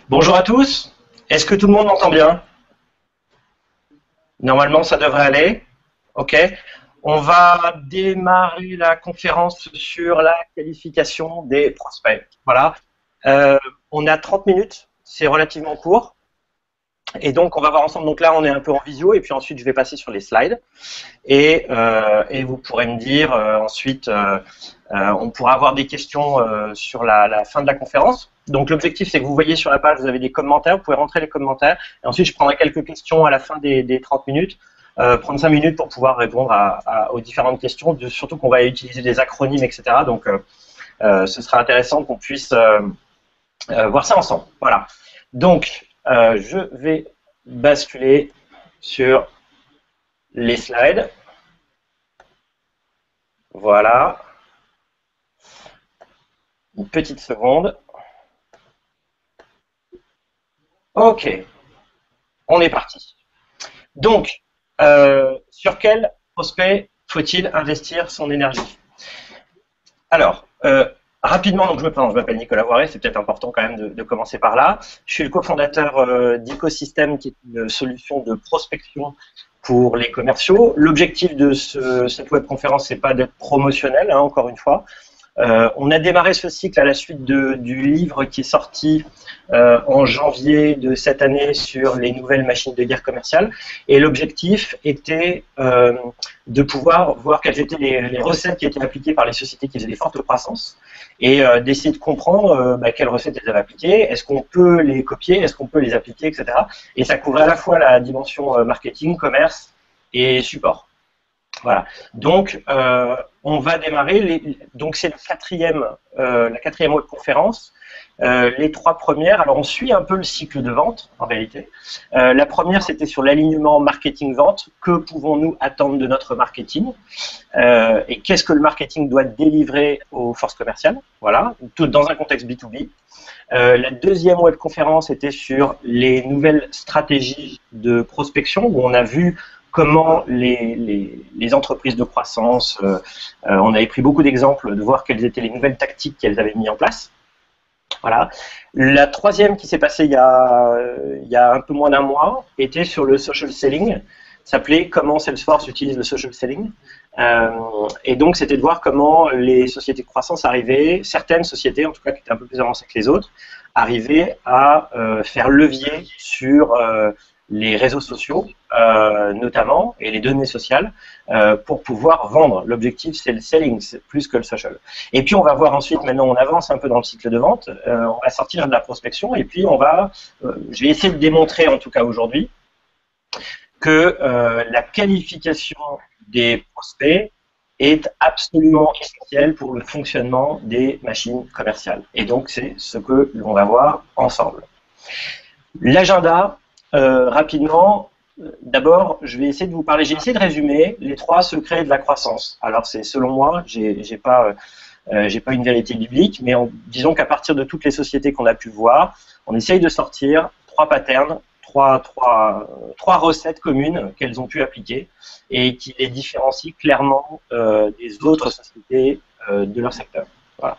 Bonjour à tous. Est-ce que tout le monde m'entend bien? Normalement, ça devrait aller. OK. On va démarrer la conférence sur la qualification des prospects. Voilà. Euh, on a 30 minutes. C'est relativement court. Et donc, on va voir ensemble. Donc là, on est un peu en visio. Et puis ensuite, je vais passer sur les slides. Et vous pourrez me dire ensuite, on pourra avoir des questions sur la fin de la conférence. Donc l'objectif, c'est que vous voyez sur la page, vous avez des commentaires, vous pouvez rentrer les commentaires. Et ensuite, je prendrai quelques questions à la fin des 30 minutes, prendre 5 minutes pour pouvoir répondre aux différentes questions, surtout qu'on va utiliser des acronymes, etc. Donc ce sera intéressant qu'on puisse voir ça ensemble. Voilà. Donc, je vais basculer sur les slides. Voilà. Une petite seconde. Ok, on est parti. Donc, sur quel prospect faut-il investir son énergie? Alors, rapidement, donc je me présente, je m'appelle Nicolas Voiret, c'est peut-être important quand même de commencer par là. Je suis le cofondateur d'Ecosystem, qui est une solution de prospection pour les commerciaux. L'objectif de cette webconférence, c'est pas d'être promotionnel, hein, encore une fois. On a démarré ce cycle à la suite du livre qui est sorti en janvier de cette année sur les nouvelles machines de guerre commerciale. Et l'objectif était de pouvoir voir quelles étaient les recettes qui étaient appliquées par les sociétés qui faisaient des fortes croissances et d'essayer de comprendre quelles recettes elles avaient appliquées, est-ce qu'on peut les copier, est-ce qu'on peut les appliquer, etc. Et ça couvrait à la fois la dimension marketing, commerce et support. Voilà. Donc, on va démarrer. Donc, c'est la quatrième webconférence. Les trois premières, alors on suit un peu le cycle de vente, en réalité. La première, c'était sur l'alignement marketing-vente. Que pouvons-nous attendre de notre marketing? Et qu'est-ce que le marketing doit délivrer aux forces commerciales? Voilà, tout dans un contexte B2B. La deuxième webconférence était sur les nouvelles stratégies de prospection, où on a vu comment les entreprises de croissance, on avait pris beaucoup d'exemples de voir quelles étaient les nouvelles tactiques qu'elles avaient mis en place. Voilà. La troisième qui s'est passée il y a un peu moins d'un mois était sur le social selling, s'appelait comment Salesforce utilise le social selling. Et donc c'était de voir comment les sociétés de croissance arrivaient, certaines sociétés en tout cas qui étaient un peu plus avancées que les autres, arrivaient à faire levier sur les réseaux sociaux notamment, et les données sociales, pour pouvoir vendre. L'objectif, c'est le selling, plus que le social. Et puis, on va voir ensuite, maintenant, on avance un peu dans le cycle de vente, on va sortir de la prospection, et puis je vais essayer de démontrer, en tout cas aujourd'hui, que la qualification des prospects est absolument essentielle pour le fonctionnement des machines commerciales. Et donc, c'est ce que l'on va voir ensemble. L'agenda, rapidement, d'abord, je vais essayer de vous parler, j'ai essayé de résumer les 3 secrets de la croissance. Alors, c'est selon moi, j'ai pas une vérité biblique, mais disons qu'à partir de toutes les sociétés qu'on a pu voir, on essaye de sortir 3 patterns, trois recettes communes qu'elles ont pu appliquer et qui les différencient clairement des autres sociétés de leur secteur. Voilà.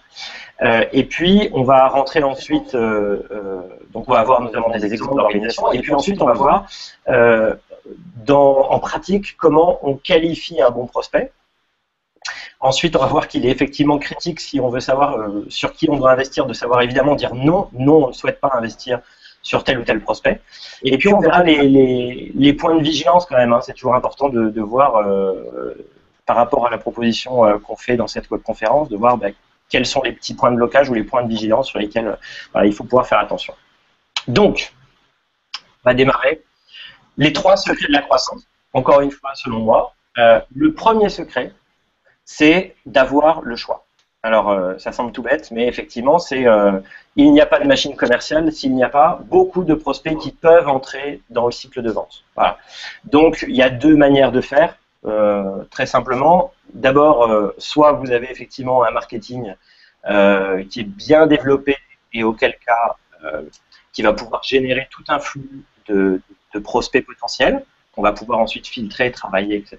Et puis, on va rentrer ensuite, donc on va avoir notamment des exemples d'organisation, et puis ensuite, on va voir en pratique comment on qualifie un bon prospect. Ensuite, on va voir qu'il est effectivement critique si on veut savoir sur qui on doit investir, de savoir évidemment dire non, non, on ne souhaite pas investir sur tel ou tel prospect. Et puis, on verra les points de vigilance quand même, hein. C'est toujours important de voir, par rapport à la proposition qu'on fait dans cette webconférence, de voir quels sont les petits points de blocage ou les points de vigilance sur lesquels il faut pouvoir faire attention. Donc, on va démarrer. Les 3 secrets de la croissance, encore une fois, selon moi. Le premier secret, c'est d'avoir le choix. Alors, ça semble tout bête, mais effectivement, il n'y a pas de machine commerciale s'il n'y a pas beaucoup de prospects qui peuvent entrer dans le cycle de vente. Voilà. Donc, il y a 2 manières de faire. Très simplement, d'abord, soit vous avez effectivement un marketing qui est bien développé et auquel cas qui va pouvoir générer tout un flux de prospects potentiels qu'on va pouvoir ensuite filtrer, travailler, etc.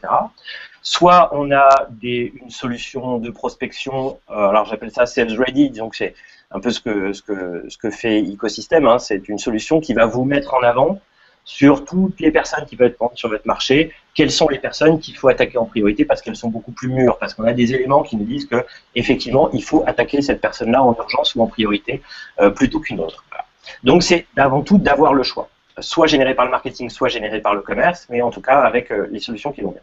Soit on a une solution de prospection, alors j'appelle ça sales ready, disons que c'est un peu ce que fait Ecosystem, hein, c'est une solution qui va vous mettre en avant sur toutes les personnes qui peuvent être sur votre marché, quelles sont les personnes qu'il faut attaquer en priorité parce qu'elles sont beaucoup plus mûres, parce qu'on a des éléments qui nous disent que effectivement il faut attaquer cette personne-là en urgence ou en priorité plutôt qu'une autre. Voilà. Donc c'est avant tout d'avoir le choix, soit généré par le marketing, soit généré par le commerce, mais en tout cas avec les solutions qui vont bien.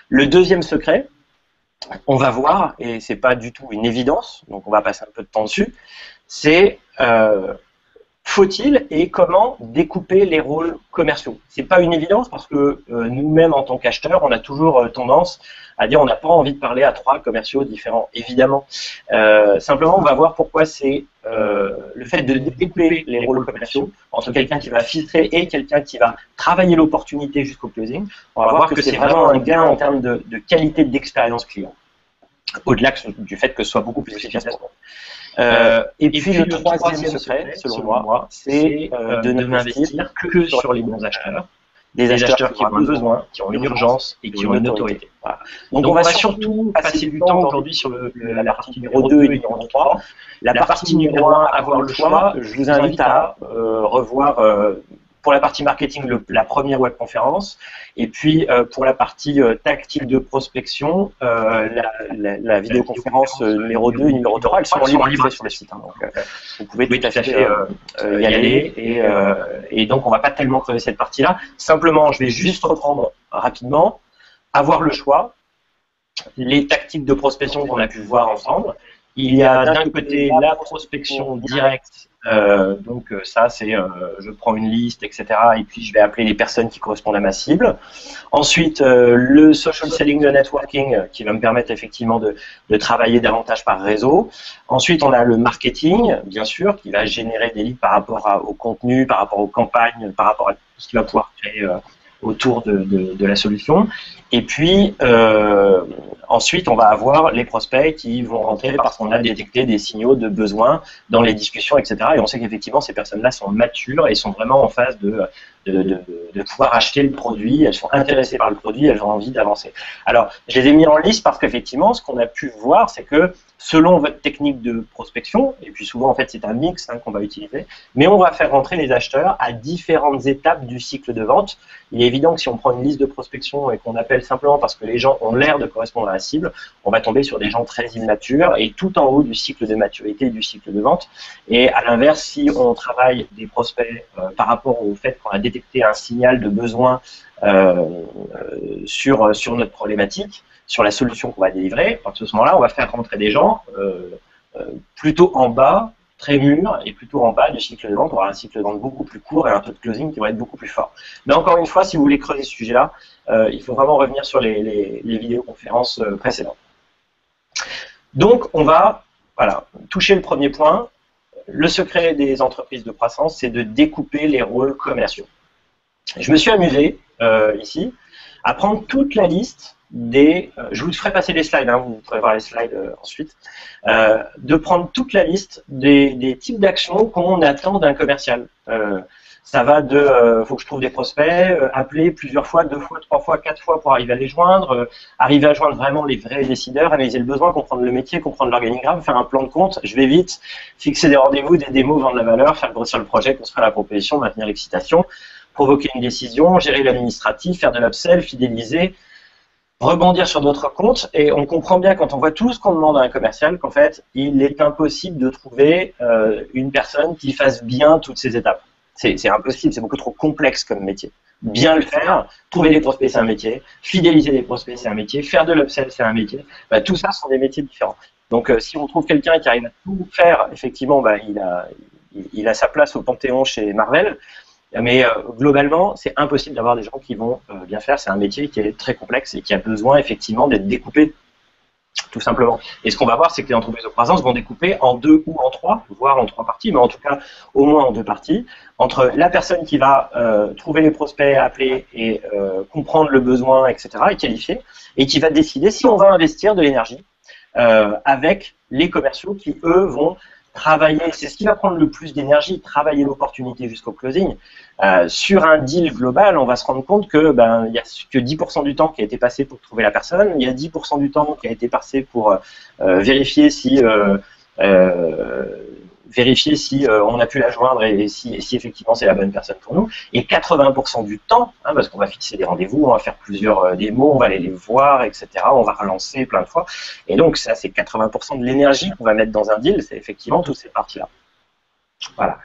Le deuxième secret, on va voir, et c'est pas du tout une évidence, donc on va passer un peu de temps dessus, c'est faut-il et comment découper les rôles commerciaux. C'est pas une évidence parce que nous-mêmes en tant qu'acheteurs, on a toujours tendance à dire on n'a pas envie de parler à 3 commerciaux différents, évidemment. Simplement, on va voir pourquoi c'est le fait de découper les rôles commerciaux entre quelqu'un qui va filtrer et quelqu'un qui va travailler l'opportunité jusqu'au closing. On va voir que c'est vraiment un gain en termes de qualité d'expérience client, au-delà du fait que ce soit beaucoup plus efficace. Et puis le troisième secret, selon moi, c'est de ne m'investir que sur les bons acheteurs, des acheteurs qui ont un besoin, qui ont une urgence et qui ont une autorité. Voilà. Donc on va surtout passer du temps aujourd'hui sur la partie numéro 2 et numéro 3. La partie numéro 1, avoir le choix, je vous invite à revoir pour la partie marketing, la première webconférence, et puis pour la partie tactique de prospection, la vidéoconférence numéro 2 et numéro 3, elles sont en libre sur le site. Hein, donc, vous pouvez tout à fait y aller, et donc on ne va pas tellement creuser cette partie-là. Simplement, je vais juste reprendre rapidement, avoir le choix, les tactiques de prospection qu'on a pu voir ensemble. Il y a d'un côté la prospection directe, donc ça c'est je prends une liste, etc. et puis je vais appeler les personnes qui correspondent à ma cible. Ensuite le social selling, le networking qui va me permettre effectivement de travailler davantage par réseau. Ensuite on a le marketing, bien sûr, qui va générer des leads par rapport au contenu, par rapport aux campagnes, par rapport à tout ce qui va pouvoir créer autour de la solution. Et puis, ensuite, on va avoir les prospects qui vont rentrer parce qu'on a détecté des signaux de besoin dans les discussions, etc. Et on sait qu'effectivement, ces personnes-là sont matures et sont vraiment en phase de pouvoir acheter le produit. Elles sont intéressées par le produit, elles ont envie d'avancer. Alors, je les ai mis en liste parce qu'effectivement, ce qu'on a pu voir, c'est que selon votre technique de prospection, et puis souvent, en fait, c'est un mix qu'on va utiliser, mais on va faire rentrer les acheteurs à différentes étapes du cycle de vente. Il est évident que si on prend une liste de prospection et qu'on appelle simplement parce que les gens ont l'air de correspondre à la cible, on va tomber sur des gens très immatures et tout en haut du cycle de maturité et du cycle de vente. Et à l'inverse, si on travaille des prospects par rapport au fait qu'on a détecté un signal de besoin sur notre problématique, sur la solution qu'on va délivrer, à ce moment-là, on va faire rentrer des gens plutôt en bas, très mûrs, et plutôt en bas du cycle de vente. On aura un cycle de vente beaucoup plus court et un taux de closing qui va être beaucoup plus fort. Mais encore une fois, si vous voulez creuser ce sujet-là, il faut vraiment revenir sur les vidéoconférences précédentes. Donc, on va toucher le premier point. Le secret des entreprises de croissance, c'est de découper les rôles commerciaux. Je me suis amusé, ici, à prendre toute la liste je vous ferai passer les slides, hein, vous pourrez voir les slides ensuite, de prendre toute la liste des types d'actions qu'on attend d'un commercial. Ça va faut que je trouve des prospects, appeler plusieurs fois, 2 fois, 3 fois, 4 fois pour arriver à les joindre, arriver à joindre vraiment les vrais décideurs, analyser le besoin, comprendre le métier, comprendre l'organigramme, faire un plan de compte, je vais vite, fixer des rendez-vous, des démos, vendre la valeur, faire grossir le projet, construire la proposition, maintenir l'excitation, provoquer une décision, gérer l'administratif, faire de l'upsell, fidéliser, rebondir sur d'autres comptes, et on comprend bien quand on voit tout ce qu'on demande à un commercial qu'en fait, il est impossible de trouver une personne qui fasse bien toutes ces étapes. C'est impossible, c'est beaucoup trop complexe comme métier. Bien le faire, trouver des prospects, c'est un métier, fidéliser des prospects, c'est un métier, faire de l'upsell, c'est un métier. Tout ça sont des métiers différents. Donc si on trouve quelqu'un qui arrive à tout faire, effectivement, il a sa place au Panthéon chez Marvel. Mais globalement, c'est impossible d'avoir des gens qui vont bien faire. C'est un métier qui est très complexe et qui a besoin effectivement d'être découpé, tout simplement. Et ce qu'on va voir, c'est que les entreprises de croissance vont découper en 2 ou en 3, voire en 3 parties, mais en tout cas au moins en 2 parties, entre la personne qui va trouver les prospects, appeler et comprendre le besoin, etc., et qualifier, et qui va décider si on va investir de l'énergie avec les commerciaux qui, eux, vont travailler, c'est ce qui va prendre le plus d'énergie, travailler l'opportunité jusqu'au closing. Sur un deal global, on va se rendre compte que il y a que 10% du temps qui a été passé pour trouver la personne, il y a 10% du temps qui a été passé pour vérifier si on a pu la joindre et si effectivement c'est la bonne personne pour nous. Et 80% du temps, parce qu'on va fixer des rendez-vous, on va faire plusieurs démos, on va aller les voir, etc. On va relancer plein de fois. Et donc ça, c'est 80% de l'énergie qu'on va mettre dans un deal, c'est effectivement toutes ces parties-là. Voilà.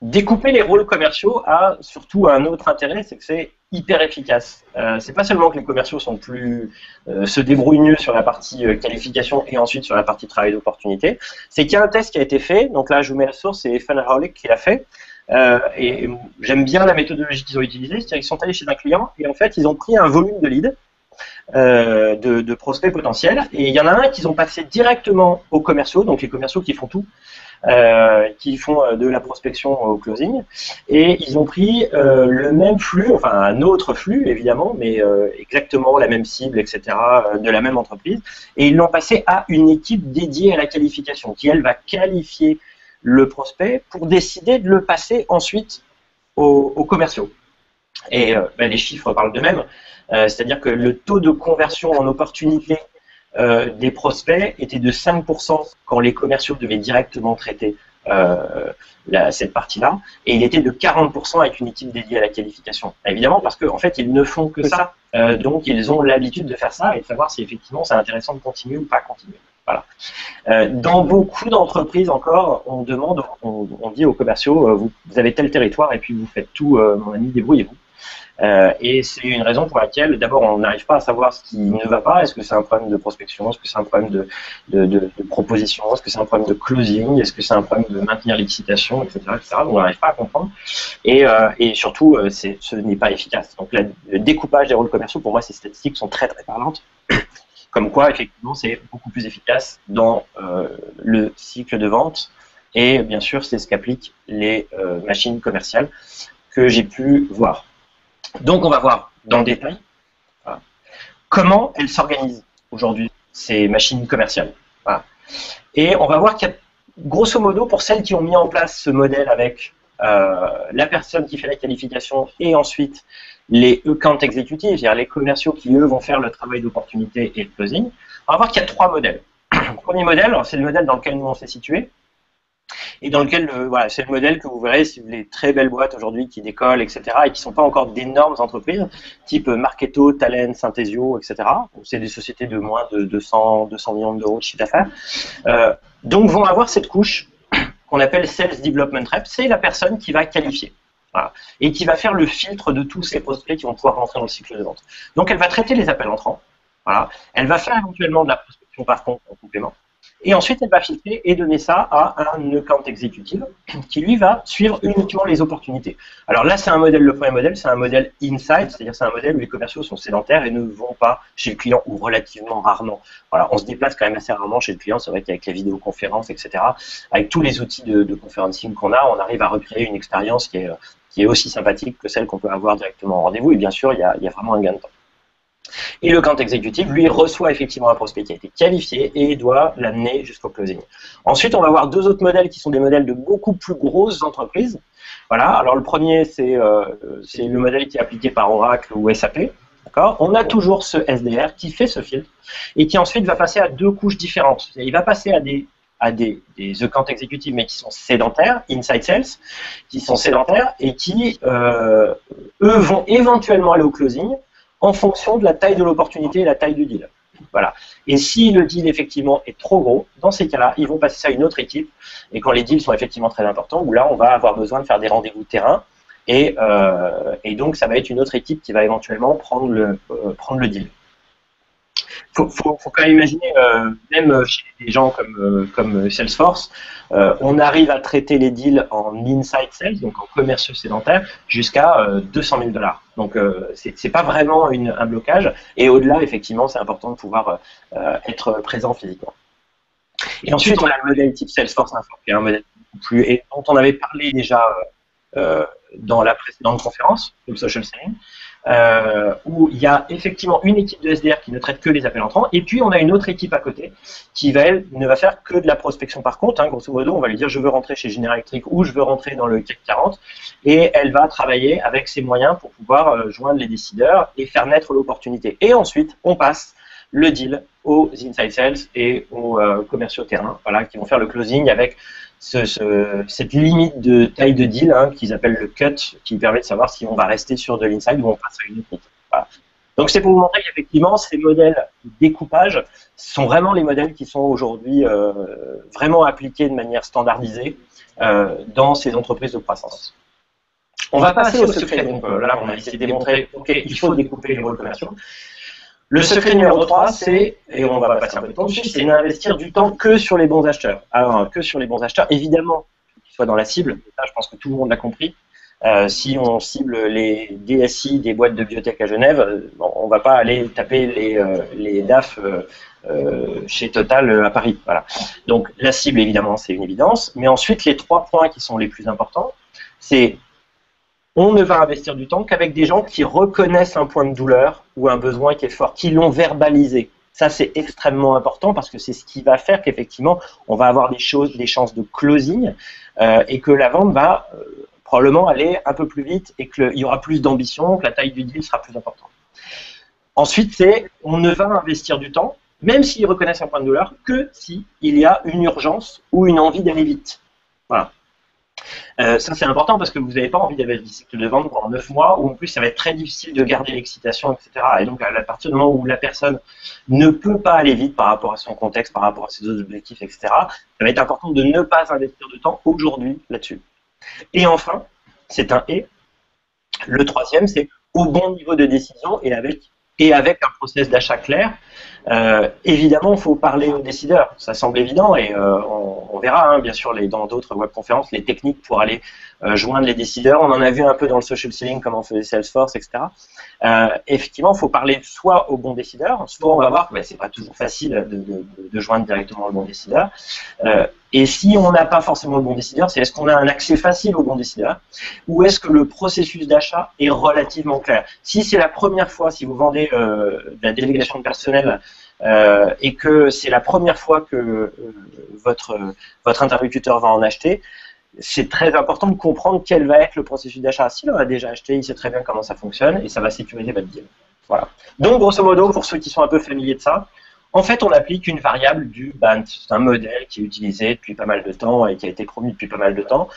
Découper les rôles commerciaux a surtout un autre intérêt, c'est que c'est hyper efficace. C'est pas seulement que les commerciaux sont se débrouillent mieux sur la partie qualification et ensuite sur la partie travail d'opportunité, c'est qu'il y a un test qui a été fait, donc là je vous mets la source, c'est Funnelholic qui l'a fait, et j'aime bien la méthodologie qu'ils ont utilisée, c'est-à-dire qu'ils sont allés chez un client et en fait ils ont pris un volume de leads, de prospects potentiels, et il y en a un qu'ils ont passé directement aux commerciaux, donc les commerciaux qui font tout, qui font de la prospection au closing, et ils ont pris le même flux, enfin un autre flux évidemment, mais exactement la même cible, etc., de la même entreprise, et ils l'ont passé à une équipe dédiée à la qualification, qui elle va qualifier le prospect pour décider de le passer ensuite aux commerciaux. Et les chiffres parlent d'eux-mêmes, c'est-à-dire que le taux de conversion en opportunité des prospects était de 5% quand les commerciaux devaient directement traiter cette partie-là, et il était de 40% avec une équipe dédiée à la qualification. Évidemment, parce qu'en fait, ils ne font que ça, donc ils ont l'habitude de faire ça et de savoir si effectivement c'est intéressant de continuer ou pas continuer. Voilà. Dans beaucoup d'entreprises encore, on dit aux commerciaux, vous avez tel territoire et puis vous faites tout, mon ami, débrouillez-vous. Et c'est une raison pour laquelle, d'abord, on n'arrive pas à savoir ce qui ne va pas. Est-ce que c'est un problème de prospection? Est-ce que c'est un problème de proposition? Est-ce que c'est un problème de closing? Est-ce que c'est un problème de maintenir l'excitation, etc., etc. Donc, on n'arrive pas à comprendre. Et surtout, ce n'est pas efficace. Donc, le découpage des rôles commerciaux, pour moi, ces statistiques sont très, très parlantes. Comme quoi, effectivement, c'est beaucoup plus efficace dans le cycle de vente. Et bien sûr, c'est ce qu'appliquent les machines commerciales que j'ai pu voir. Donc, on va voir dans le détail comment elles s'organisent aujourd'hui, ces machines commerciales. Voilà. Et on va voir qu'il y a, grosso modo, pour celles qui ont mis en place ce modèle avec la personne qui fait la qualification et ensuite les account exécutifs, c'est-à-dire les commerciaux qui, eux, vont faire le travail d'opportunité et le closing, on va voir qu'il y a 3 modèles. Le premier modèle, c'est le modèle dans lequel nous on s'est situé, et dans lequel, voilà, c'est le modèle que vous verrez si vous voulez très belles boîtes aujourd'hui qui décollent, etc., et qui ne sont pas encore d'énormes entreprises, type Marketo, Talent, Synthesio, etc. C'est des sociétés de moins de 200 millions d'euros de chiffre d'affaires. Donc, vont avoir cette couche qu'on appelle Sales Development Rep, c'est la personne qui va qualifier. Voilà, et qui va faire le filtre de tous ces prospects qui vont pouvoir rentrer dans le cycle de vente. Donc, elle va traiter les appels entrants. Voilà. Elle va faire éventuellement de la prospection par contre en complément. Et ensuite, elle va filtrer et donner ça à un account exécutif qui, lui, va suivre uniquement les opportunités. Alors là, c'est un modèle, le premier modèle, c'est un modèle inside, c'est-à-dire c'est un modèle où les commerciaux sont sédentaires et ne vont pas chez le client ou relativement rarement. Voilà, on se déplace quand même assez rarement chez le client, c'est vrai qu'avec la vidéoconférence, etc., avec tous les outils de conferencing qu'on a, on arrive à recréer une expérience qui est aussi sympathique que celle qu'on peut avoir directement en rendez-vous. Et bien sûr, il y a vraiment un gain de temps. Et le account exécutif, lui, reçoit effectivement un prospect qui a été qualifié et doit l'amener jusqu'au closing. Ensuite, on va voir 2 autres modèles qui sont des modèles de beaucoup plus grosses entreprises. Voilà. Alors, le premier, c'est le modèle qui est appliqué par Oracle ou SAP. On a toujours ce SDR qui fait ce filtre et qui ensuite va passer à 2 couches différentes. Il va passer à des account exécutifs, mais qui sont sédentaires, inside sales, qui sont sédentaires et qui, eux, vont éventuellement aller au closing en fonction de la taille de l'opportunité et la taille du deal. Voilà. Et si le deal effectivement est trop gros, dans ces cas-là, ils vont passer ça à une autre équipe. Et quand les deals sont effectivement très importants, où là, on va avoir besoin de faire des rendez-vous terrain. Et donc, ça va être une autre équipe qui va éventuellement prendre le deal. Faut quand même imaginer, même chez des gens comme Salesforce, on arrive à traiter les deals en inside sales, donc en commerciaux sédentaires, jusqu'à 200 000 $. Donc, c'est pas vraiment un blocage. Et au-delà, effectivement, c'est important de pouvoir être présent physiquement. Et ensuite, on a le modèle type Salesforce Info, qui est un modèle plus, et dont on avait parlé déjà dans la précédente conférence, le social selling. où il y a effectivement une équipe de SDR qui ne traite que les appels entrants, et puis on a une autre équipe à côté qui va, elle, ne va faire que de la prospection par contre. Hein, grosso modo, on va lui dire je veux rentrer chez General Electric ou je veux rentrer dans le CAC 40, et elle va travailler avec ses moyens pour pouvoir joindre les décideurs et faire naître l'opportunité. Et ensuite, on passe le deal aux inside sales et aux commerciaux terrain, voilà, qui vont faire le closing avec cette limite de taille de deal hein, qu'ils appellent le cut, qui permet de savoir si on va rester sur de l'inside ou on passe à une autre. Voilà. Donc c'est pour vous montrer qu'effectivement ces modèles de découpage sont vraiment les modèles qui sont aujourd'hui vraiment appliqués de manière standardisée dans ces entreprises de croissance. On va passer au secret. Donc là, on a essayé de démontrer, ok, il faut découper les rôles commerciaux. Le secret numéro 3, c'est, et on va passer un peu de temps dessus, c'est d'investir du temps que sur les bons acheteurs. Alors, que sur les bons acheteurs, évidemment, qu'ils soient dans la cible, ça, je pense que tout le monde l'a compris. Si on cible les DSI des boîtes de biotech à Genève, on ne va pas aller taper les DAF chez Total à Paris. Voilà. Donc, la cible, évidemment, c'est une évidence. Mais ensuite, les 3 points qui sont les plus importants, c'est on ne va investir du temps qu'avec des gens qui reconnaissent un point de douleur ou un besoin qui est fort, qui l'ont verbalisé. Ça, c'est extrêmement important parce que c'est ce qui va faire qu'effectivement, on va avoir des chances de closing et que la vente va probablement aller un peu plus vite et qu'il y aura plus d'ambition, que la taille du deal sera plus importante. Ensuite, c'est on ne va investir du temps, même s'ils reconnaissent un point de douleur, que s'il y a une urgence ou une envie d'aller vite. Voilà. Ça c'est important parce que vous n'avez pas envie d'avoir des cycles de vente pendant 9 mois où en plus ça va être très difficile de garder l'excitation, etc. Et donc à partir du moment où la personne ne peut pas aller vite par rapport à son contexte, par rapport à ses autres objectifs, etc., ça va être important de ne pas investir de temps aujourd'hui là-dessus. Et enfin, c'est un et. Le troisième, c'est au bon niveau de décision et avec un process d'achat clair. Évidemment, il faut parler aux décideurs. Ça semble évident et on verra, hein, bien sûr, dans d'autres webconférences, les techniques pour aller joindre les décideurs. On en a vu un peu dans le social selling, comment on faisait Salesforce, etc. Effectivement, il faut parler soit aux bons décideurs, soit on va voir que c'est pas toujours facile de joindre directement le bon décideur. Et si on n'a pas forcément le bon décideur, c'est est-ce qu'on a un accès facile au bon décideur ou est-ce que le processus d'achat est relativement clair. Si c'est la première fois, si vous vendez de la délégation de personnel et que c'est la première fois que votre interlocuteur va en acheter, c'est très important de comprendre quel va être le processus d'achat. S'il en a déjà acheté, il sait très bien comment ça fonctionne et ça va sécuriser votre deal. Voilà. Donc, grosso modo, pour ceux qui sont un peu familiers de ça, en fait, on applique une variable du BANT. C'est un modèle qui est utilisé depuis pas mal de temps et qui a été promu depuis pas mal de temps,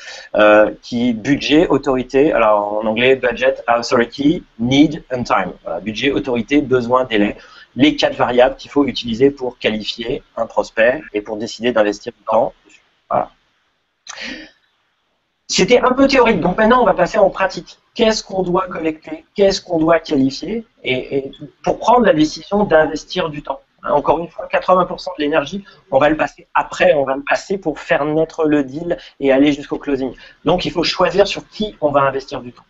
qui budget, autorité, alors en anglais, budget, authority, need and time. Voilà, budget, autorité, besoin, délai. Les 4 variables qu'il faut utiliser pour qualifier un prospect et pour décider d'investir du temps. Voilà. C'était un peu théorique, donc maintenant on va passer en pratique. Qu'est-ce qu'on doit collecter? Qu'est-ce qu'on doit qualifier et pour prendre la décision d'investir du temps? Encore une fois, 80% de l'énergie, on va le passer après, on va le passer pour faire naître le deal et aller jusqu'au closing. Donc il faut choisir sur qui on va investir du temps.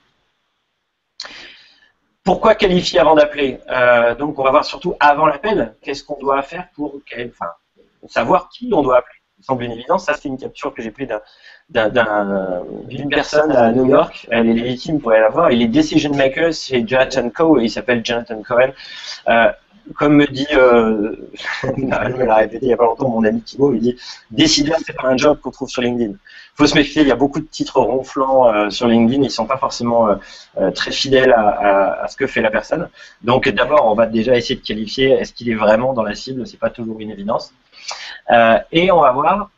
Pourquoi qualifier avant d'appeler? Donc on va voir surtout avant l'appel, qu'est-ce qu'on doit faire pour savoir qui on doit appeler. Il semble une évidence, ça c'est une capture que j'ai prise d'une personne à New York, elle est légitime, vous pourrez la voir, il est decision maker, c'est Jonathan Coe, et il s'appelle Jonathan Cohen. Comme me dit, elle me l'a répété il n'y a pas longtemps, mon ami Thibaut, il dit « Décideur, c'est pas un job qu'on trouve sur LinkedIn ». Il faut se méfier, il y a beaucoup de titres ronflants sur LinkedIn, ils ne sont pas forcément très fidèles à ce que fait la personne. Donc d'abord, on va déjà essayer de qualifier, est-ce qu'il est vraiment dans la cible, c'est pas toujours une évidence. Et on va voir,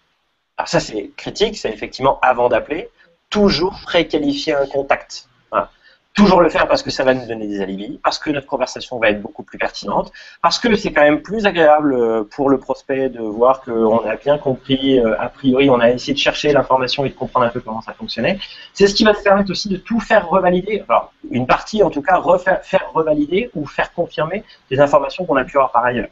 alors ça c'est critique, c'est effectivement avant d'appeler, toujours préqualifier un contact. Voilà. Toujours le faire parce que ça va nous donner des alibis, parce que notre conversation va être beaucoup plus pertinente, parce que c'est quand même plus agréable pour le prospect de voir qu'on a bien compris, a priori, on a essayé de chercher l'information et de comprendre un peu comment ça fonctionnait. C'est ce qui va nous permettre aussi de tout faire revalider, alors une partie en tout cas, faire revalider ou faire confirmer des informations qu'on a pu avoir par ailleurs.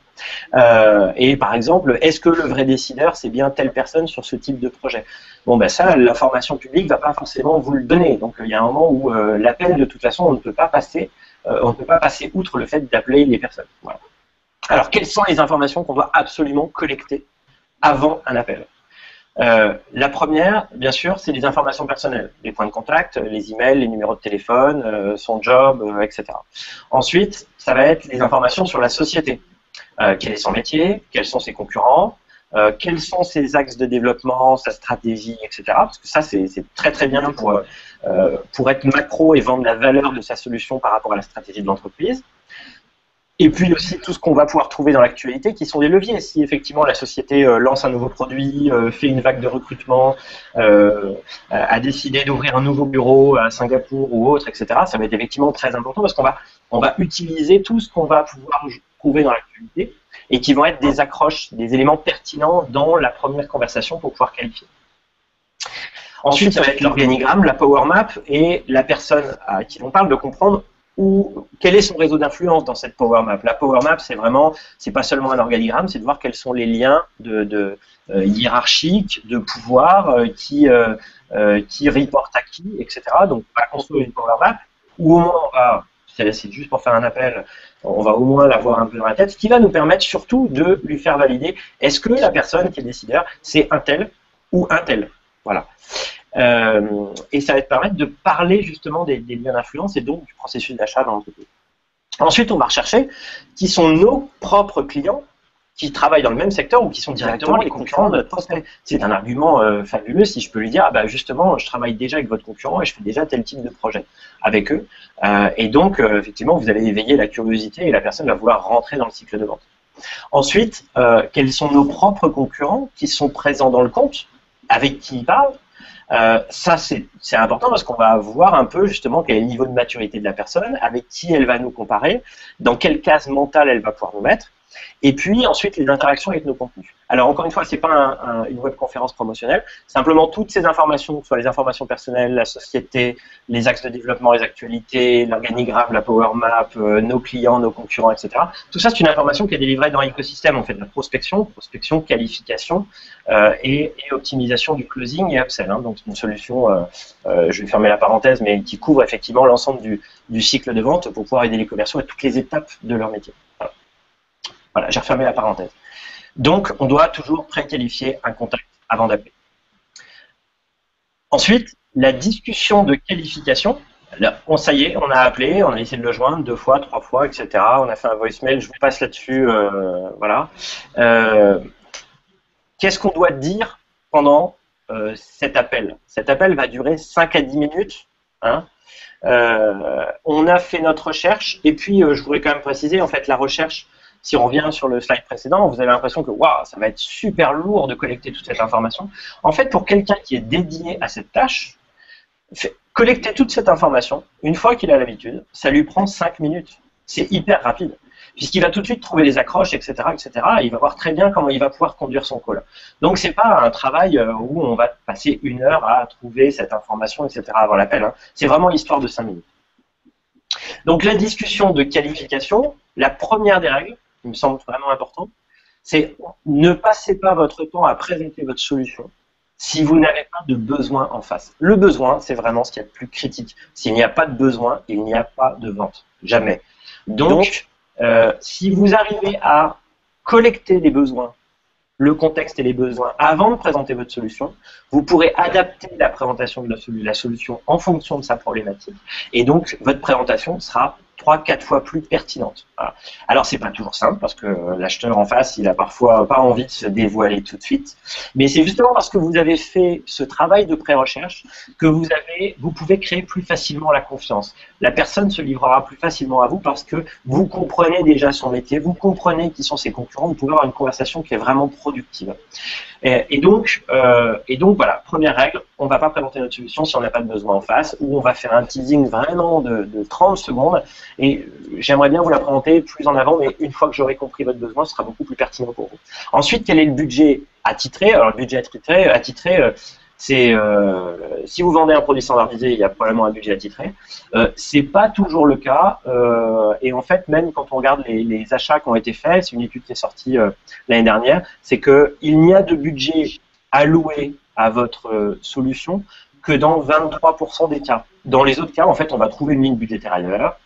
Et par exemple, est-ce que le vrai décideur, c'est bien telle personne sur ce type de projet? Bon, ben ça, l'information publique va pas forcément vous le donner. Donc, il y a un moment où l'appel, de toute façon, on ne peut pas passer outre le fait d'appeler les personnes. Voilà. Alors, quelles sont les informations qu'on doit absolument collecter avant un appel? La première, bien sûr, c'est les informations personnelles, les points de contact, les emails, les numéros de téléphone, son job, etc. Ensuite, ça va être les informations sur la société. Quel est son métier, quels sont ses concurrents, quels sont ses axes de développement, sa stratégie, etc. Parce que ça, c'est très très bien pour être macro et vendre la valeur de sa solution par rapport à la stratégie de l'entreprise. Et puis aussi tout ce qu'on va pouvoir trouver dans l'actualité qui sont des leviers. Si effectivement la société lance un nouveau produit, fait une vague de recrutement, a décidé d'ouvrir un nouveau bureau à Singapour ou autre, etc., ça va être effectivement très important parce qu'on va utiliser tout ce qu'on va pouvoir trouver dans l'actualité et qui vont être des accroches, des éléments pertinents dans la première conversation pour pouvoir qualifier. Ensuite, ça va être l'organigramme, la power map et la personne à qui l'on parle de comprendre quel est son réseau d'influence dans cette power map. La power map, c'est pas seulement un organigramme, c'est de voir quels sont les liens hiérarchiques, de pouvoir, qui reportent à qui, etc. Donc, on va construire une power map où au moins on va, c'est juste pour faire un appel, on va au moins l'avoir un peu dans la tête, ce qui va nous permettre surtout de lui faire valider est-ce que la personne qui est décideur, c'est un tel ou un tel. Voilà. Et ça va te permettre de parler justement des liens d'influence et donc du processus d'achat dans l'entreprise. Ensuite, on va rechercher qui sont nos propres clients qui travaillent dans le même secteur ou qui sont directement les concurrents de notre prospect. C'est un argument fabuleux si je peux lui dire ah bah justement je travaille déjà avec votre concurrent et je fais déjà tel type de projet avec eux. Et donc effectivement vous allez éveiller la curiosité et la personne va vouloir rentrer dans le cycle de vente. Ensuite, quels sont nos propres concurrents qui sont présents dans le compte, avec qui ils parlent. Ça, c'est important parce qu'on va voir un peu justement quel est le niveau de maturité de la personne, avec qui elle va nous comparer, dans quelle case mentale elle va pouvoir nous mettre, et puis ensuite les interactions avec nos contenus. Alors encore une fois, c'est pas une webconférence promotionnelle, simplement toutes ces informations, que ce soit les informations personnelles, la société, les axes de développement, les actualités, l'organigramme, la power map, nos clients, nos concurrents, etc. Tout ça, c'est une information qui est délivrée dans l'écosystème. On fait de la prospection, qualification et optimisation du closing et upsell. Hein. Donc c'est une solution, je vais fermer la parenthèse, mais qui couvre effectivement l'ensemble du cycle de vente pour pouvoir aider les commerciaux à toutes les étapes de leur métier. Voilà, j'ai refermé la parenthèse. Donc, on doit toujours préqualifier un contact avant d'appeler. Ensuite, la discussion de qualification. Là, ça y est, on a appelé, on a essayé de le joindre 2 fois, 3 fois, etc. On a fait un voicemail, je vous passe là-dessus. Voilà. Qu'est-ce qu'on doit dire pendant cet appel? Cet appel va durer 5 à 10 minutes. Hein. On a fait notre recherche, et puis je voudrais quand même préciser, en fait, la recherche, si on revient sur le slide précédent, vous avez l'impression que waouh, ça va être super lourd de collecter toute cette information. En fait, pour quelqu'un qui est dédié à cette tâche, collecter toute cette information, une fois qu'il a l'habitude, ça lui prend 5 minutes. C'est hyper rapide, puisqu'il va tout de suite trouver les accroches, etc., etc., et il va voir très bien comment il va pouvoir conduire son call. Donc, c'est pas un travail où on va passer 1 heure à trouver cette information, etc., avant l'appel. Hein. C'est vraiment l'histoire de 5 minutes. Donc, la discussion de qualification, la première des règles, qui me semble vraiment important, c'est ne passez pas votre temps à présenter votre solution si vous n'avez pas de besoin en face. Le besoin, c'est vraiment ce qu'il y a de plus critique. S'il n'y a pas de besoin, il n'y a pas de vente. Jamais. Donc si vous arrivez à collecter les besoins, le contexte et les besoins avant de présenter votre solution, vous pourrez adapter la présentation de la solution en fonction de sa problématique. Et donc, votre présentation sera 3-4 fois plus pertinente. Voilà. Alors, c'est pas toujours simple parce que l'acheteur en face, il a parfois pas envie de se dévoiler tout de suite. Mais c'est justement parce que vous avez fait ce travail de pré-recherche que vous pouvez créer plus facilement la confiance. La personne se livrera plus facilement à vous parce que vous comprenez déjà son métier, vous comprenez qui sont ses concurrents, vous pouvez avoir une conversation qui est vraiment productive. Et donc voilà, première règle, on ne va pas présenter notre solution si on n'a pas de besoin en face, ou on va faire un teasing vraiment de 30 secondes, et j'aimerais bien vous la présenter plus en avant, mais une fois que j'aurai compris votre besoin, ce sera beaucoup plus pertinent pour vous. Ensuite, quel est le budget attitré? Alors le budget attitré, c'est si vous vendez un produit standardisé, il y a probablement un budget attitré. C'est pas toujours le cas, et en fait, même quand on regarde les achats qui ont été faits, c'est une étude qui est sortie l'année dernière, c'est qu'il n'y a de budget alloué à votre solution que dans 23% des cas. Dans les autres cas, en fait, on va trouver une ligne budgétaire ailleurs,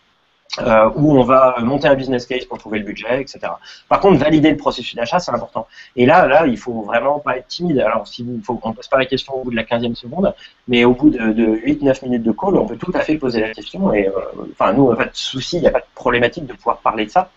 où on va monter un business case pour trouver le budget, etc. Par contre, valider le processus d'achat, c'est important. Et là, il faut vraiment pas être timide. Alors, on ne pose pas la question au bout de la 15e seconde, mais au bout de 8-9 minutes de call, on peut tout à fait poser la question. Et enfin, nous, on n'a pas de souci, il n'y a pas de problématique de pouvoir parler de ça.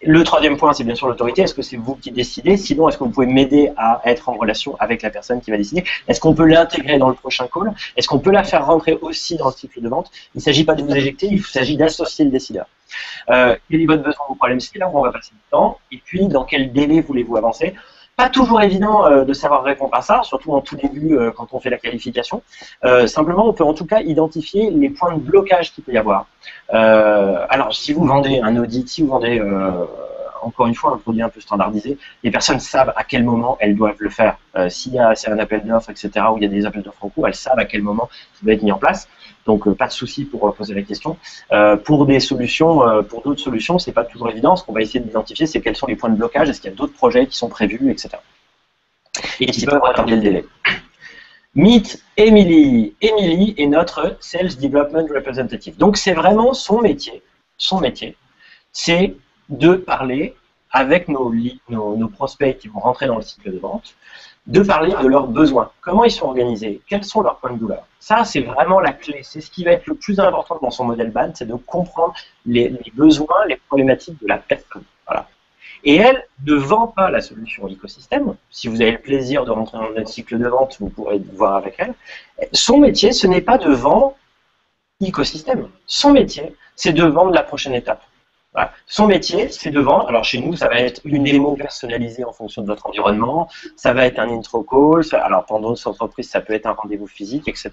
Le troisième point, c'est bien sûr l'autorité. Est-ce que c'est vous qui décidez? Sinon, est-ce que vous pouvez m'aider à être en relation avec la personne qui va décider? Est-ce qu'on peut l'intégrer dans le prochain call? Est-ce qu'on peut la faire rentrer aussi dans le cycle de vente? Il ne s'agit pas de vous éjecter, il s'agit d'associer le décideur. Quel est votre besoin, vos problèmes? C'est là où on va passer du temps. Et puis, dans quel délai voulez-vous avancer? Pas toujours évident de savoir répondre à ça, surtout en tout début quand on fait la qualification. Simplement, on peut en tout cas identifier les points de blocage qu'il peut y avoir. Alors, si vous vendez un audit, si vous vendez encore une fois un produit un peu standardisé, les personnes savent à quel moment elles doivent le faire. S'il y a un appel d'offres, etc., où il y a des appels d'offres en cours, elles savent à quel moment ça doit être mis en place. Donc, pas de souci pour poser la question. Pour des solutions, pour d'autres solutions, c'est pas toujours évident. Ce qu'on va essayer d'identifier, c'est quels sont les points de blocage, est-ce qu'il y a d'autres projets qui sont prévus, etc. Et qui peuvent retarder le délai. Meet Emily. Emily est notre Sales Development Representative. Donc, c'est vraiment son métier. Son métier, c'est de parler avec nos prospects qui vont rentrer dans le cycle de vente, de parler de leurs besoins. Comment ils sont organisés? Quels sont leurs points de douleur? Ça, c'est vraiment la clé. C'est ce qui va être le plus important dans son modèle BAN, c'est de comprendre les besoins, les problématiques de la personne. Voilà. Et elle ne vend pas la solution écosystème. Si vous avez le plaisir de rentrer dans notre cycle de vente, vous pourrez voir avec elle. Son métier, ce n'est pas de vendre écosystème. Son métier, c'est de vendre la prochaine étape. Voilà. Son métier, c'est de vendre. Alors chez nous, ça va être une démo personnalisée en fonction de votre environnement. Ça va être un intro call. Alors pendant d'autres entreprises, ça peut être un rendez-vous physique, etc.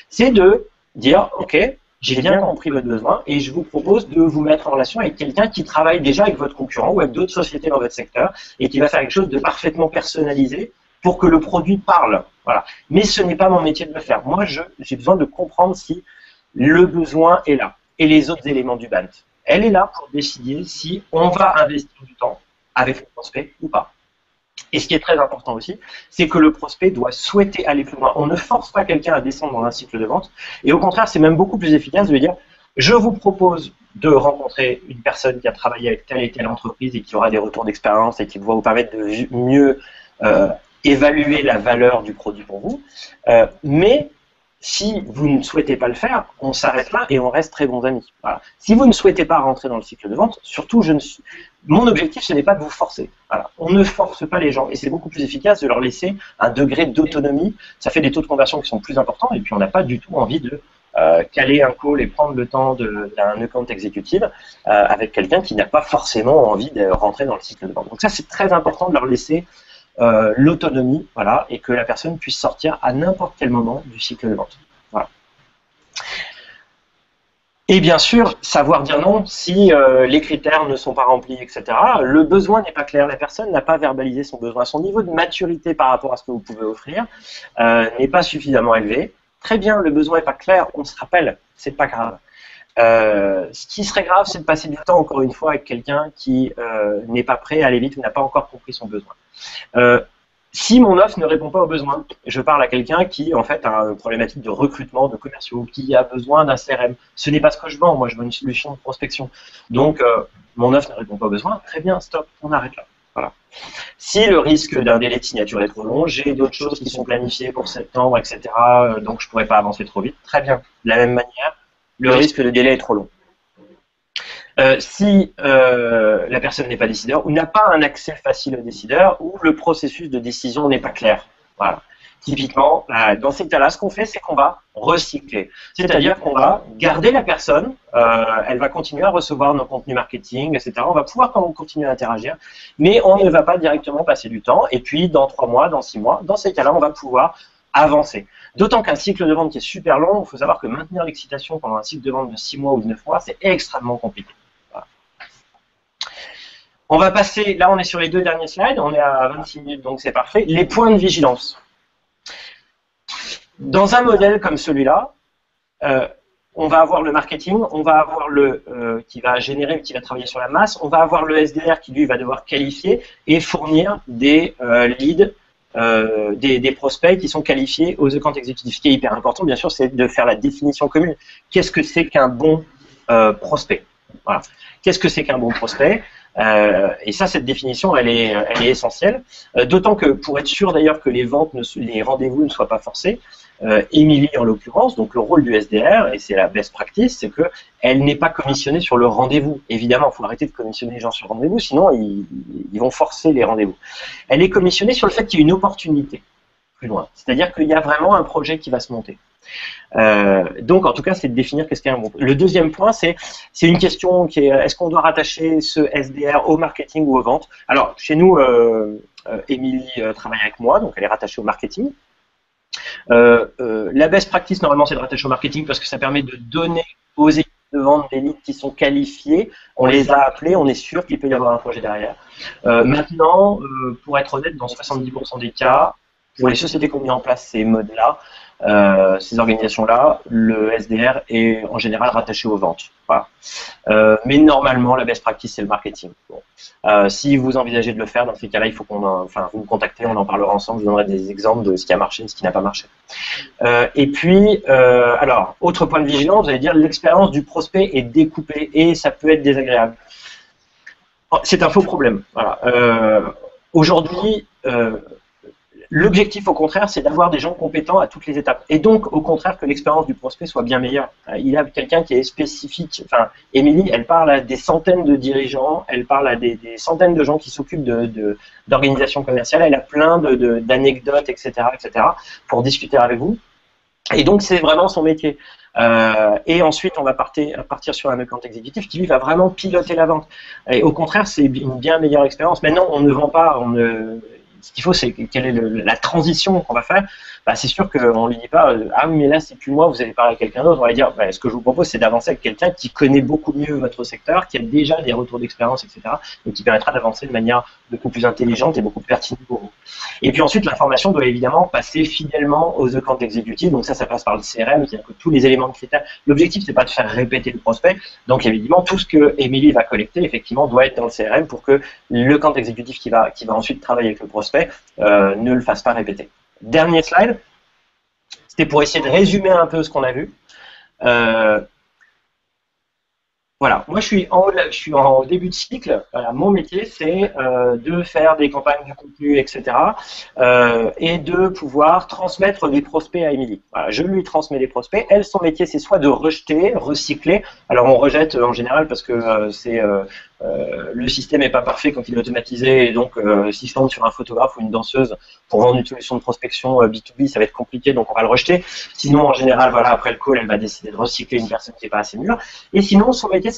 C'est de dire, OK, j'ai bien compris votre besoin et je vous propose de vous mettre en relation avec quelqu'un qui travaille déjà avec votre concurrent ou avec d'autres sociétés dans votre secteur et qui va faire quelque chose de parfaitement personnalisé pour que le produit parle. Voilà. Mais ce n'est pas mon métier de le faire. Moi, j'ai besoin de comprendre si le besoin est là et les autres éléments du BANT. Elle est là pour décider si on va investir du temps avec le prospect ou pas. Et ce qui est très important aussi, c'est que le prospect doit souhaiter aller plus loin. On ne force pas quelqu'un à descendre dans un cycle de vente. Et au contraire, c'est même beaucoup plus efficace de lui dire « Je vous propose de rencontrer une personne qui a travaillé avec telle et telle entreprise et qui aura des retours d'expérience et qui va vous permettre de mieux évaluer la valeur du produit pour vous. Mais si vous ne souhaitez pas le faire, on s'arrête là et on reste très bons amis. Voilà. Si vous ne souhaitez pas rentrer dans le cycle de vente, surtout, mon objectif, ce n'est pas de vous forcer. Voilà. On ne force pas les gens et c'est beaucoup plus efficace de leur laisser un degré d'autonomie. Ça fait des taux de conversion qui sont plus importants et puis on n'a pas du tout envie de caler un call et prendre le temps d'un account exécutif avec quelqu'un qui n'a pas forcément envie de rentrer dans le cycle de vente. Donc ça, c'est très important de leur laisser l'autonomie, voilà, et que la personne puisse sortir à n'importe quel moment du cycle de vente. Voilà. Et bien sûr, savoir dire non si les critères ne sont pas remplis, etc. Le besoin n'est pas clair, la personne n'a pas verbalisé son besoin. Son niveau de maturité par rapport à ce que vous pouvez offrir n'est pas suffisamment élevé. Très bien, le besoin n'est pas clair, on se rappelle, c'est pas grave. Ce qui serait grave, c'est de passer du temps, encore une fois, avec quelqu'un qui n'est pas prêt à aller vite ou n'a pas encore compris son besoin. Si mon offre ne répond pas aux besoins, je parle à quelqu'un qui, en fait, a une problématique de recrutement, de commerciaux, qui a besoin d'un CRM. Ce n'est pas ce que je vends, moi je vends une solution de prospection. Donc, mon offre ne répond pas aux besoins, très bien, stop, on arrête là. Voilà. Si le risque d'un délai de signature est trop long, j'ai d'autres choses qui sont planifiées pour septembre, etc., donc je ne pourrais pas avancer trop vite, très bien. De la même manière, le risque de délai est trop long. Si la personne n'est pas décideur ou n'a pas un accès facile au décideur ou le processus de décision n'est pas clair. Voilà. Typiquement, dans ces cas-là, ce qu'on fait, c'est qu'on va recycler. C'est-à-dire qu'on va garder la personne, elle va continuer à recevoir nos contenus marketing, etc. On va pouvoir quand même continuer à interagir, mais on ne va pas directement passer du temps. Et puis, dans 3 mois, dans 6 mois, dans ces cas-là, on va pouvoir avancer. D'autant qu'un cycle de vente qui est super long, il faut savoir que maintenir l'excitation pendant un cycle de vente de 6 mois ou de 9 mois, c'est extrêmement compliqué. Voilà. On va passer, là on est sur les 2 derniers slides, on est à 26 minutes, donc c'est parfait. Les points de vigilance. Dans un modèle comme celui-là, on va avoir le marketing, on va avoir qui va générer, qui va travailler sur la masse, on va avoir le SDR qui lui va devoir qualifier et fournir des leads, des prospects qui sont qualifiés aux accounts exécutifs. Ce qui est hyper important, bien sûr, c'est de faire la définition commune. Qu'est-ce que c'est qu'un bon prospect. Voilà. Qu'est-ce que c'est qu'un bon prospect? Et ça, cette définition, elle est essentielle. D'autant que pour être sûr d'ailleurs que les ventes, les rendez-vous ne soient pas forcés, Émilie en l'occurrence, donc le rôle du SDR, et c'est la best practice, c'est que elle n'est pas commissionnée sur le rendez-vous. Évidemment, il faut arrêter de commissionner les gens sur le rendez-vous, sinon ils vont forcer les rendez-vous. Elle est commissionnée sur le fait qu'il y a une opportunité plus loin. C'est-à-dire qu'il y a vraiment un projet qui va se monter. Donc, en tout cas, c'est de définir qu'est-ce qu'est un bon. Le deuxième point, c'est une question qui est est-ce qu'on doit rattacher ce SDR au marketing ou aux ventes? Alors, chez nous, Émilie travaille avec moi, donc elle est rattachée au marketing. La best practice, normalement, c'est de rattacher au marketing parce que ça permet de donner aux équipes de vente des leads qui sont qualifiés. On les a appelés, on est sûr qu'il peut y avoir un projet derrière. Maintenant, pour être honnête, dans 70% des cas, pour les sociétés qui ont mis en place ces modes-là, ces organisations-là, le SDR est en général rattaché aux ventes. Voilà. Mais normalement, la best practice, c'est le marketing. Bon. Si vous envisagez de le faire, dans ces cas-là, il faut vous me contactez, on en parlera ensemble, je vous donnerai des exemples de ce qui a marché et ce qui n'a pas marché. Et puis, alors, autre point de vigilance, vous allez dire l'expérience du prospect est découpée et ça peut être désagréable. C'est un faux problème. Voilà. Aujourd'hui, l'objectif, au contraire, c'est d'avoir des gens compétents à toutes les étapes. Et donc, au contraire, que l'expérience du prospect soit bien meilleure. Il a quelqu'un qui est spécifique. Enfin, Émilie, elle parle à des centaines de dirigeants, elle parle à des centaines de gens qui s'occupent d'organisations commerciales. Elle a plein d'anecdotes, etc., pour discuter avec vous. Et donc, c'est vraiment son métier. Et ensuite, on va partir sur un account exécutif qui, lui, va vraiment piloter la vente. Et au contraire, c'est une bien meilleure expérience. Maintenant, on ne vend pas, ce qu'il faut, c'est quelle est la transition qu'on va faire. Bah, c'est sûr qu'on ne lui dit pas ah oui, mais là, c'est plus moi, vous allez parler à quelqu'un d'autre. On va dire bah, ce que je vous propose, c'est d'avancer avec quelqu'un qui connaît beaucoup mieux votre secteur, qui a déjà des retours d'expérience, etc. Et qui permettra d'avancer de manière beaucoup plus intelligente et beaucoup plus pertinente pour vous. Et puis ensuite, l'information doit évidemment passer fidèlement aux accounts exécutifs. Donc ça passe par le CRM, c'est-à-dire que tous les éléments de critères. L'objectif, c'est pas de faire répéter le prospect. Donc évidemment, tout ce que Émilie va collecter, effectivement, doit être dans le CRM pour que le account exécutif qui va ensuite travailler avec le prospect ne le fasse pas répéter. Dernier slide, c'était pour essayer de résumer un peu ce qu'on a vu. Voilà, moi je suis en début de cycle. Voilà, mon métier c'est de faire des campagnes du contenu, etc. Et de pouvoir transmettre des prospects à Émilie. Voilà, je lui transmets des prospects. Elle, son métier c'est soit de rejeter, recycler. Alors on rejette en général parce que le système n'est pas parfait quand il est automatisé. Et donc si je tombe sur un photographe ou une danseuse pour vendre une solution de prospection B2B, ça va être compliqué, donc on va le rejeter. Sinon en général, voilà, après le call, elle va décider de recycler une personne qui n'est pas assez mûre. Et sinon son métier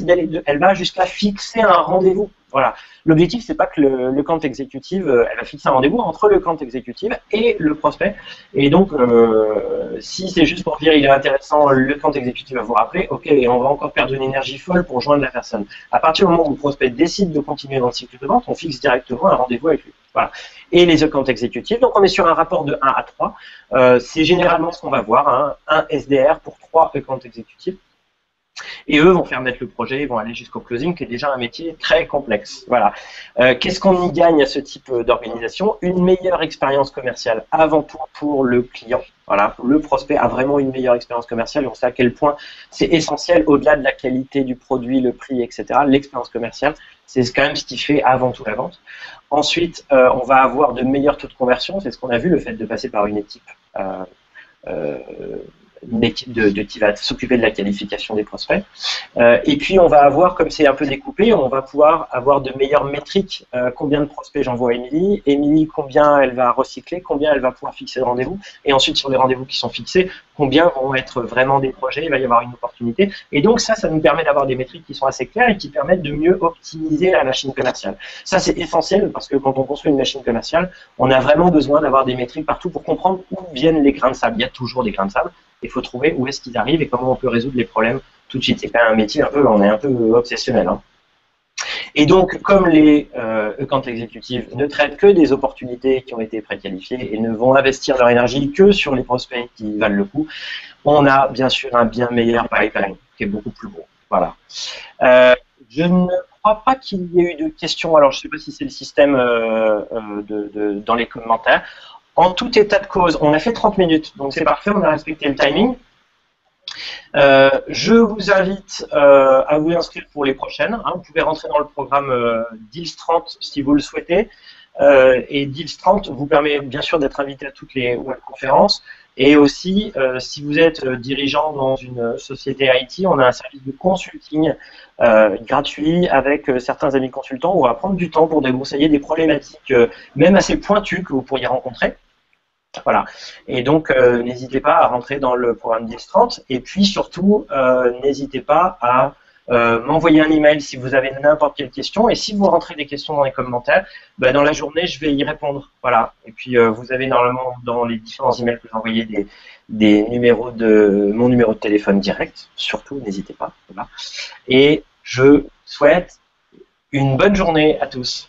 elle va jusqu'à fixer un rendez-vous. Voilà. L'objectif, c'est pas que le compte exécutif, elle va fixer un rendez-vous entre le compte exécutif et le prospect. Et donc, si c'est juste pour dire il est intéressant, le compte exécutif va vous rappeler, ok, et on va encore perdre une énergie folle pour joindre la personne. À partir du moment où le prospect décide de continuer dans le cycle de vente, on fixe directement un rendez-vous avec lui. Voilà. Et les accounts exécutifs, donc on est sur un rapport de 1 à 3. C'est généralement ce qu'on va voir, hein, un SDR pour 3 accounts exécutifs. Et eux vont faire naître le projet, ils vont aller jusqu'au closing, qui est déjà un métier très complexe. Voilà. Qu'est-ce qu'on y gagne à ce type d'organisation? Une meilleure expérience commerciale, avant tout pour le client. Voilà. Le prospect a vraiment une meilleure expérience commerciale, et on sait à quel point c'est essentiel, au-delà de la qualité du produit, le prix, etc. L'expérience commerciale, c'est quand même ce qui fait avant tout la vente. Ensuite, on va avoir de meilleurs taux de conversion, c'est ce qu'on a vu, le fait de passer par une équipe qui va s'occuper de la qualification des prospects. Et puis on va avoir, comme c'est un peu découpé, on va pouvoir avoir de meilleures métriques. Combien de prospects j'envoie à Émilie, Émilie combien elle va recycler, combien elle va pouvoir fixer de rendez-vous, et ensuite sur les rendez-vous qui sont fixés, combien vont être vraiment des projets, il va y avoir une opportunité. Et donc ça nous permet d'avoir des métriques qui sont assez claires et qui permettent de mieux optimiser la machine commerciale. Ça c'est essentiel parce que quand on construit une machine commerciale, on a vraiment besoin d'avoir des métriques partout pour comprendre où viennent les grains de sable. Il y a toujours des grains de sable. Il faut trouver où est-ce qu'ils arrivent et comment on peut résoudre les problèmes tout de suite. C'est quand même un métier on est un peu obsessionnel. Hein. Et donc, comme les accounts exécutifs ne traitent que des opportunités qui ont été préqualifiées et ne vont investir leur énergie que sur les prospects qui valent le coup, on a bien sûr un bien meilleur pipeline qui est beaucoup plus gros. Voilà. Je ne crois pas qu'il y ait eu de questions. Alors, je ne sais pas si c'est le système dans les commentaires. En tout état de cause, on a fait 30 minutes, donc c'est parfait, on a respecté le timing. Je vous invite à vous inscrire pour les prochaines. Hein. Vous pouvez rentrer dans le programme DILS 30 si vous le souhaitez. Et DILS 30 vous permet bien sûr d'être invité à toutes les webconférences. Et aussi, si vous êtes dirigeant dans une société IT, on a un service de consulting gratuit avec certains amis consultants où on va prendre du temps pour déconseiller des problématiques même assez pointues que vous pourriez rencontrer. Voilà. Et donc, n'hésitez pas à rentrer dans le programme DILS30. Et puis, surtout, n'hésitez pas à m'envoyer un email si vous avez n'importe quelle question. Et si vous rentrez des questions dans les commentaires, ben, dans la journée, je vais y répondre. Voilà. Et puis, vous avez normalement dans les différents emails que j'ai envoyés des numéros mon numéro de téléphone direct. Surtout, n'hésitez pas. Voilà. Et je souhaite une bonne journée à tous.